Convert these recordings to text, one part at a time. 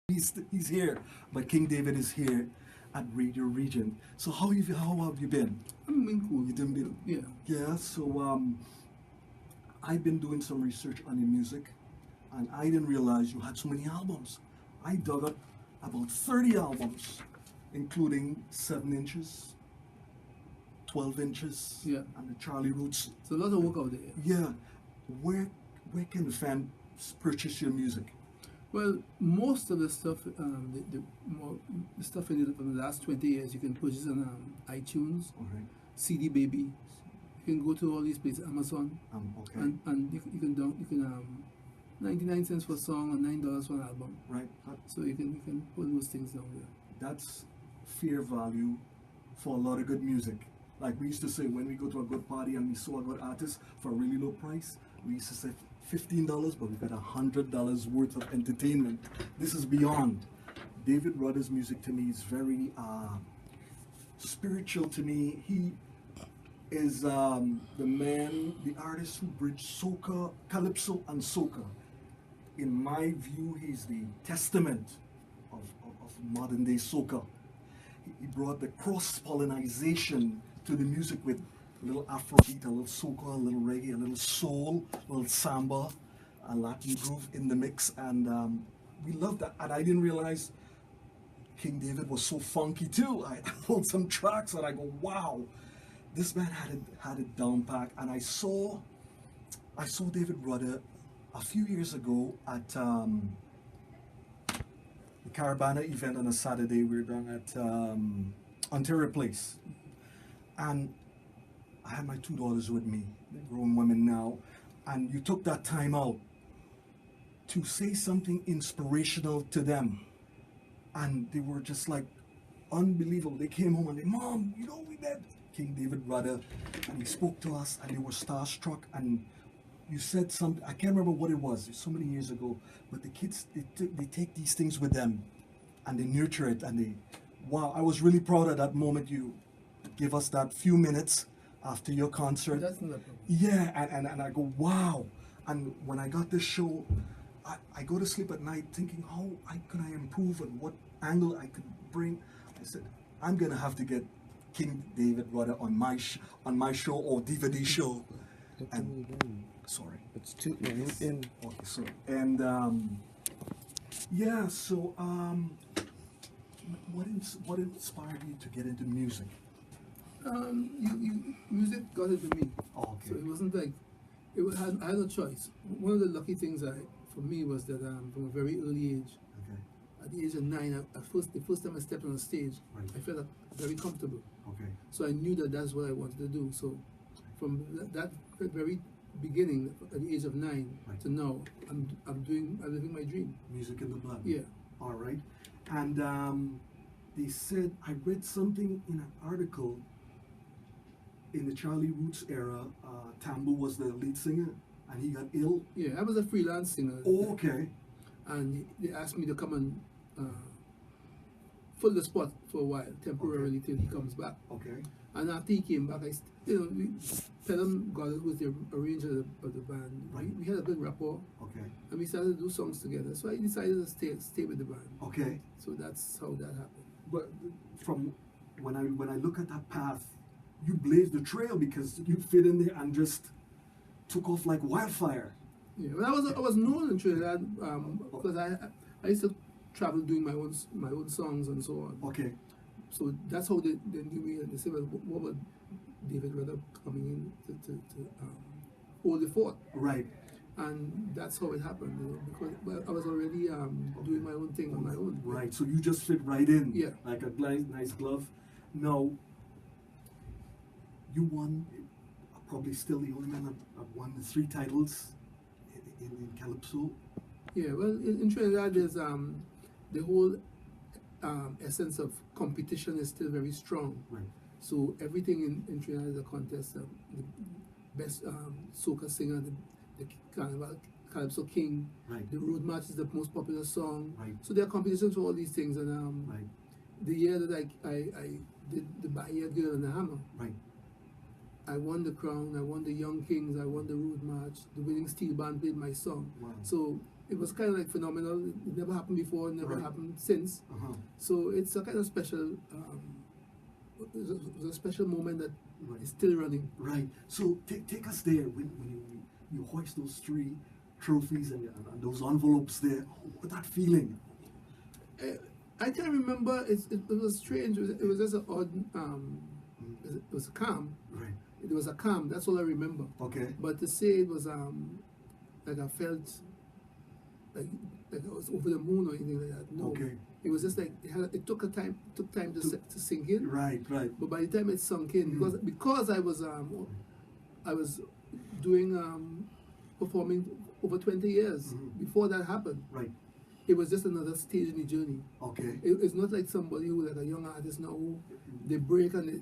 He's here, but King David is here at Radioregent. So how have you been? I'm been cool. You didn't be Yeah. Yeah. So I've been doing some research on your music, and I didn't realize you had so many albums. I dug up about 30 albums, including 7 inches, 12 inches, Yeah. and the Charlie Roots. It's a lot of work out there. Yeah. Where can the fans purchase your music? Well, most of the stuff, the stuff in it from the last 20 years, you can purchase on iTunes, All right. CD Baby. You can go to all these places, Amazon, Okay. and you can 99 cents for a song and $9 for an album. Right. So you can put those things down there. That's fair value for a lot of good music. Like we used to say, when we go to a good party and we saw a good artist for a really low price, we used to say $15, but we got $100 worth of entertainment. This is beyond. David Rudder's music to me is very spiritual to me. He is the artist who bridged soca, calypso, and soca. In my view, he's the testament of modern day soca. He brought the cross-pollination to the music with a little Afrobeat, a little soca, a little reggae, a little soul, a little samba, a Latin groove in the mix, and we love that. And I didn't realize King David was so funky too. I pulled some tracks and I go, wow, this man had it down pat. And I saw David Rudder a few years ago at the Caravana event on a Saturday. We were down at Ontario Place, and I had my 2 daughters with me. They're grown women now, and you took that time out to say something inspirational to them, and they were just like unbelievable. They came home and they, Mom, we met King David Rudder, and he spoke to us, and they were starstruck. And you said something, I can't remember what it was, so many years ago, but the kids, they take these things with them and they nurture it, and wow, I was really proud of that moment. You give us that few minutes after your concert. That's not a problem. Yeah, and I go, wow. And when I got this show, I go to sleep at night thinking, how could I improve and what angle I could bring. I said, I'm gonna have to get King David Rudder on my show or DVD show. And sorry, it's too in. Okay, sorry. And yeah, so what inspired you to get into music? Music got into me. Oh, okay. So it wasn't like I had a choice. One of the lucky things for me was that from a very early age, Okay. at the age of 9, the first time I stepped on a stage, Right. I felt very comfortable. Okay. So I knew that that's what I wanted to do. So from that very beginning, at the age of 9 Right. to now, I'm living my dream. Music in the blood. Yeah. All right. And they said, I read something in an article, in the Charlie Roots era, Tambo was the lead singer and he got ill. Yeah, I was a freelance singer. Oh, okay. And they asked me to come and fill the spot for a while, temporarily, till he comes back. Okay. And after he came back, Pelham Goddard was the arranger of the band. Right. We had a good rapport, Okay. and we started to do songs together. So I decided to stay with the band. Okay. So that's how that happened. But from when I look at that path, you blazed the trail because you fit in there and just took off like wildfire. Yeah, well, I was known in Trinidad because I used to travel doing my own songs and so on. Okay. So that's how they knew me, and they said, well, what about David Rudder coming in to hold the fort? Right. And that's how it happened, because I was already doing my own thing on my own. Right. So you just fit right in. Yeah. Like a nice glove. Now, you won, probably still the only man that won the 3 titles in Calypso. Yeah, well, in Trinidad, there's the whole essence of competition is still very strong. Right. So everything in Trinidad is a contest. The best soca singer, the Carnival Calypso King, Right. the Road March is the most popular song. Right. So there are competitions for all these things. And Right. the year that I did the Bahia Girl and the Hammer, Right. I won the crown, I won the Young Kings, I won the Road March, the winning steel band played my song. Wow. So it was kind of like phenomenal. It never happened before, never Right. happened since. So it's a kind of special, it was a special moment that Right. is still running. Right. So take us there when you hoist those 3 trophies and those envelopes there. What that feeling? I can't remember. It was strange. It was just an odd. It was calm. Right. It was a calm. That's all I remember. Okay. But to say it was like I felt like I was over the moon or anything like that. No. Okay. It was just like it took time to sink in. Right. Right. But by the time it sunk in, because I was doing performing over 20 years before that happened. Right. It was just another stage in the journey. Okay. It's not like somebody who, like a young artist now, who they break and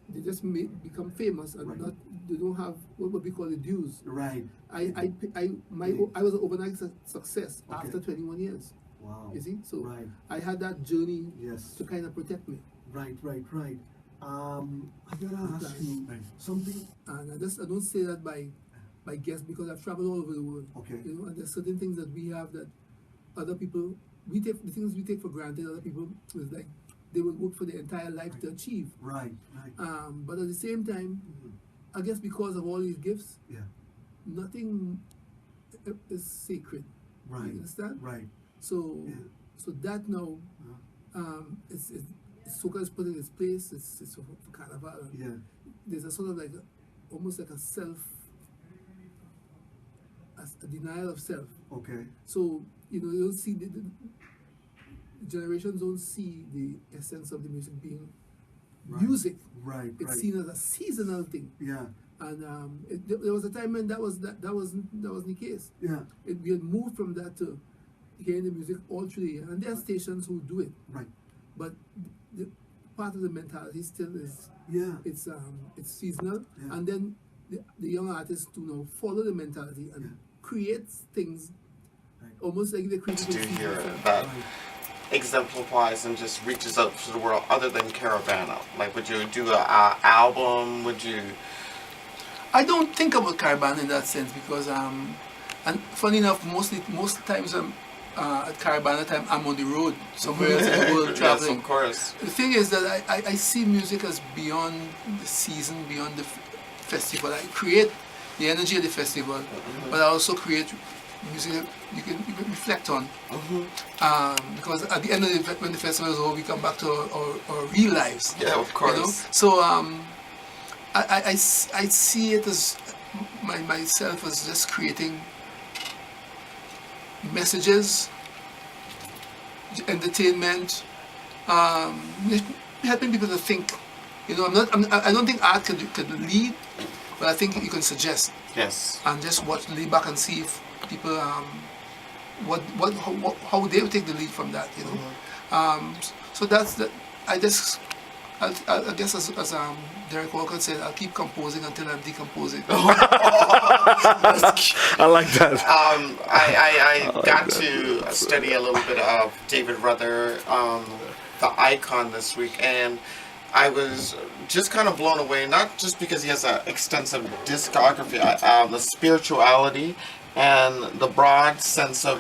they just become famous and Right. they don't have what we call the dues. Right. I was an overnight success Okay. after 21 years. Wow. You see, so Right. I had that journey Yes. to kind of protect me. Right. Right. Right. I gotta ask you something. And I don't say that by guess, because I've traveled all over the world. Okay. You know, and there's certain things that we have that other people the things we take for granted. Other people is like they will work for their entire life to achieve. Right. Right. But at the same time, I guess because of all these gifts, Yeah. nothing is sacred. Right. You understand? Right. So, Yeah. so that now, it's soca is put in its place. It's for carnival. Yeah. There's a sort of like almost like a denial of self. Okay. So you don't see the generations don't see the essence of the music being Right. music. Right. It's Right. seen as a seasonal thing. Yeah. And there was a time when that wasn't the case. Yeah. We had moved from that to hearing the music all through the year, and there are stations who do it, Right. but the part of the mentality still is Yeah. it's seasonal, Yeah. and then the young artists do now follow the mentality and Yeah. create things Right. almost like they create to do a here season. that Right. exemplifies and just reaches out to the world other than Caravana? Like, would you do an album? Would you? I don't think about Caravan in that sense because and funny enough, most times at Caravana time I'm on the road somewhere else in the world Yes, traveling. of course. The thing is that I see music as beyond the season, beyond the festival. I create the energy of the festival, but I also create music that you can reflect on. Because at the end of when the festival is over, we come back to our real lives. Yeah, of course. So I see it as myself as just creating messages, entertainment, helping people to think. I don't think art could lead, but I think you can suggest Yes. and just lay back and see if people how they would take the lead from that. So that's that. I guess as Derek Walker said, I'll keep composing until I'm decomposing. I like that. I got to study a little bit of David Ruther, the icon, this week, and I was just kind of blown away, not just because he has an extensive discography, the spirituality and the broad sense of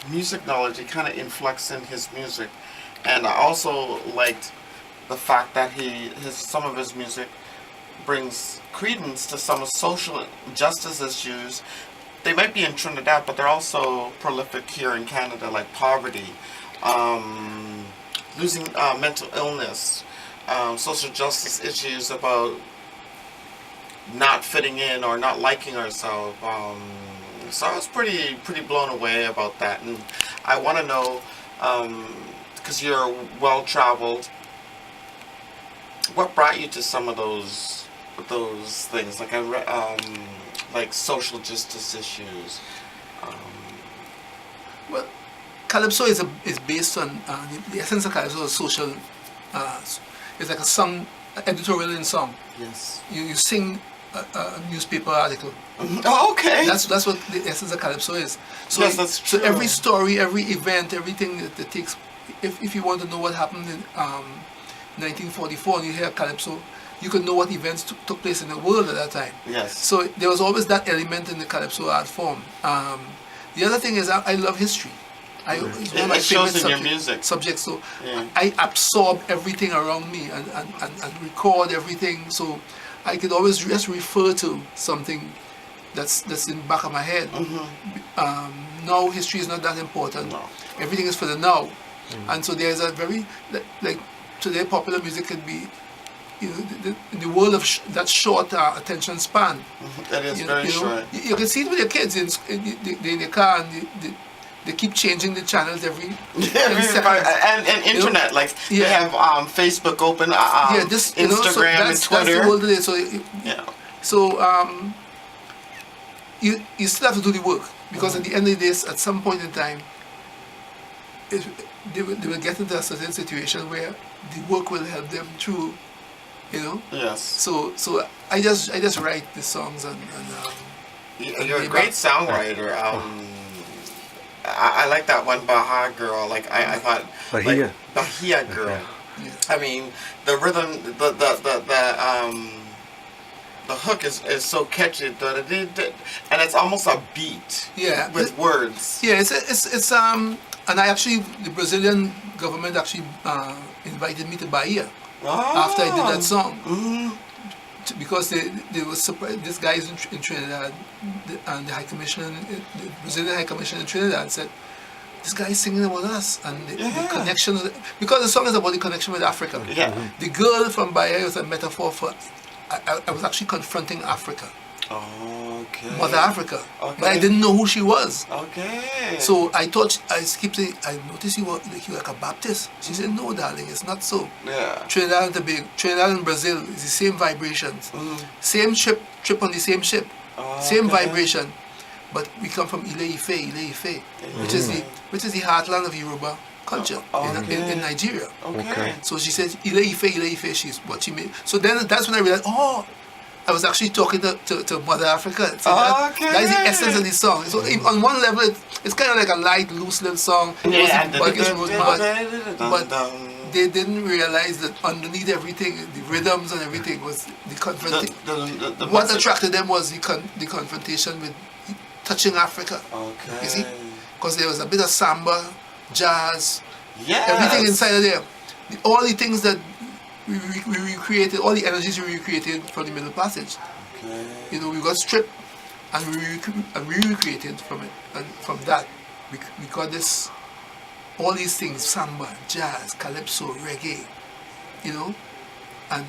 music knowledge he kind of inflects in his music. And I also liked the fact that some of his music brings credence to some of social justice issues. They might be in Trinidad, but they're also prolific here in Canada, like poverty, losing mental illness, social justice issues about not fitting in or not liking ourselves. So I was pretty blown away about that, and I want to know, because you're well traveled, what brought you to some of those things? Like like social justice issues. Well, Calypso is based on the essence of Calypso is social. It's like a song, editorial in song. Yes. You sing a newspaper article. Oh, okay. That's what the essence of Calypso is. So Yes, that's So true. every story, every event, everything that takes. If you want to know what happened in 1944 and you hear Calypso, you could know what events took place in the world at that time. Yes. So there was always that element in the calypso art form. The other thing is I love history. It's one of my It shows favorite in your music. subjects. So Yeah. I absorb everything around me and record everything. So I could always just refer to something that's in the back of my head. Now history is not that important. No. Everything is for the now. And so there's a very, like today popular music can be, you know, in the world of that short attention span. That is very short. You can see it with your kids in the car, and they keep changing the channels every seconds. And internet, like Yeah. they have Facebook open, Instagram and Twitter. That's the world today. So Yeah. so you still have to do the work, because at the end of the day, at some point in time, they will get into a certain situation where the work will help them through, you know. Yes. So I just write the songs and You're a great songwriter. I like that one Baja Girl. Like I thought Bahia. like, Bahia Girl. Yeah. I mean the rhythm, the hook is so catchy, and it's almost a beat. Yeah. With words. Yeah, it's and I actually, the Brazilian government actually invited me to Bahia after I did that song. Because they were surprised. This guy is in Trinidad, and the High Commissioner, the Brazilian High Commissioner in Trinidad said, "This guy is singing about us and the connection." Because the song is about the connection with Africa. Yeah. The girl from Bahia was a metaphor for. I was actually confronting Africa, Okay. Mother Africa, Okay. but I didn't know who she was. Okay. So I thought, I keep saying, I noticed you were like a Baptist. She said, "No, darling, it's not so." Yeah. Trinidad and Brazil is the same vibrations, same trip on the same ship, same Okay. vibration, but we come from Ile Ife, which is the heartland of Yoruba culture in Nigeria. Okay. So she said Ile Ife, she's what she made. So then that's when I realized, I was actually talking to Mother Africa. So that is the essence of the song. So on one level, it's kind of like a light, loose little song. It wasn't Buggins Road March, but they didn't realize that underneath everything, the rhythms and everything was the confrontation. What attracted them was the confrontation with touching Africa. Okay. You see? Because there was a bit of samba, jazz, Yes. everything inside of there. All the things that we recreated, all the energies we recreated from the Middle Passage. Okay. You know, we got stripped and we recreated from it. And from that, we got this, all these things, samba, jazz, calypso, reggae, you know, and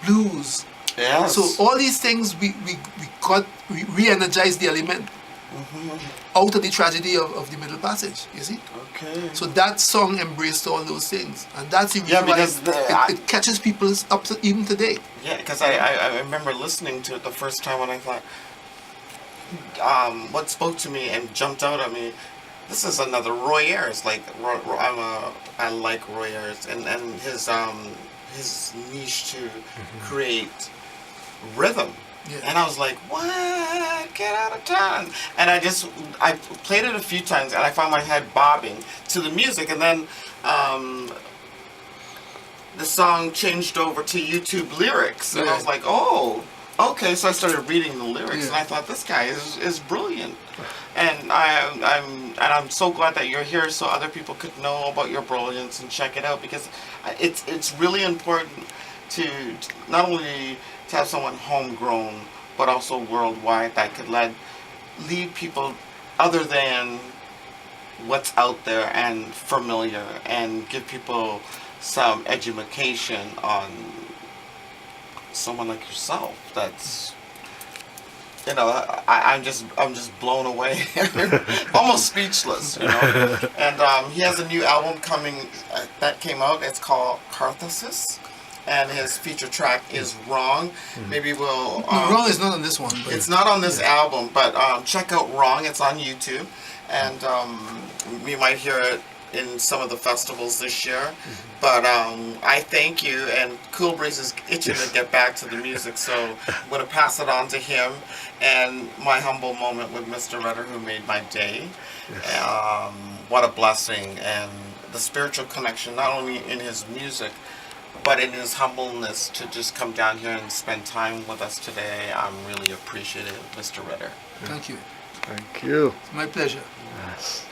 blues. Yes. So all these things we re-energized the element out of the tragedy of the Middle Passage, you see? Okay. So that song embraced all those things. And that's the reason Yeah, why because it catches people up to, even today. Yeah, because I remember listening to it the first time, and I thought, what spoke to me and jumped out at me, this is another Roy Ayers. Like I like Roy Ayers and his niche to create rhythm. Yeah. And I was like, what? Get out of town. And I played it a few times, and I found my head bobbing to the music. And then the song changed over to YouTube lyrics. And I was like, oh, okay. So I started reading the lyrics, and I thought, this guy is brilliant. And I'm so glad that you're here so other people could know about your brilliance and check it out, because it's really important to not only to have someone homegrown, but also worldwide that could lead people other than what's out there and familiar, and give people some education on someone like yourself. That's, you know, I'm just blown away, almost speechless, you know. And he has a new album coming that came out. It's called Catharsis. And his feature track is Wrong. Maybe we'll... Wrong is not on this one. But it's not on this album, but check out Wrong. It's on YouTube. And we might hear it in some of the festivals this year. But I thank you, and Koolbreeze is itching to get back to the music, so I'm going to pass it on to him. And my humble moment with Mr. Rutter, who made my day. What a blessing. And the spiritual connection, not only in his music, but in his humbleness to just come down here and spend time with us today, I'm really appreciative, Mr. Ritter. Thank you. Thank you. My pleasure. Yes.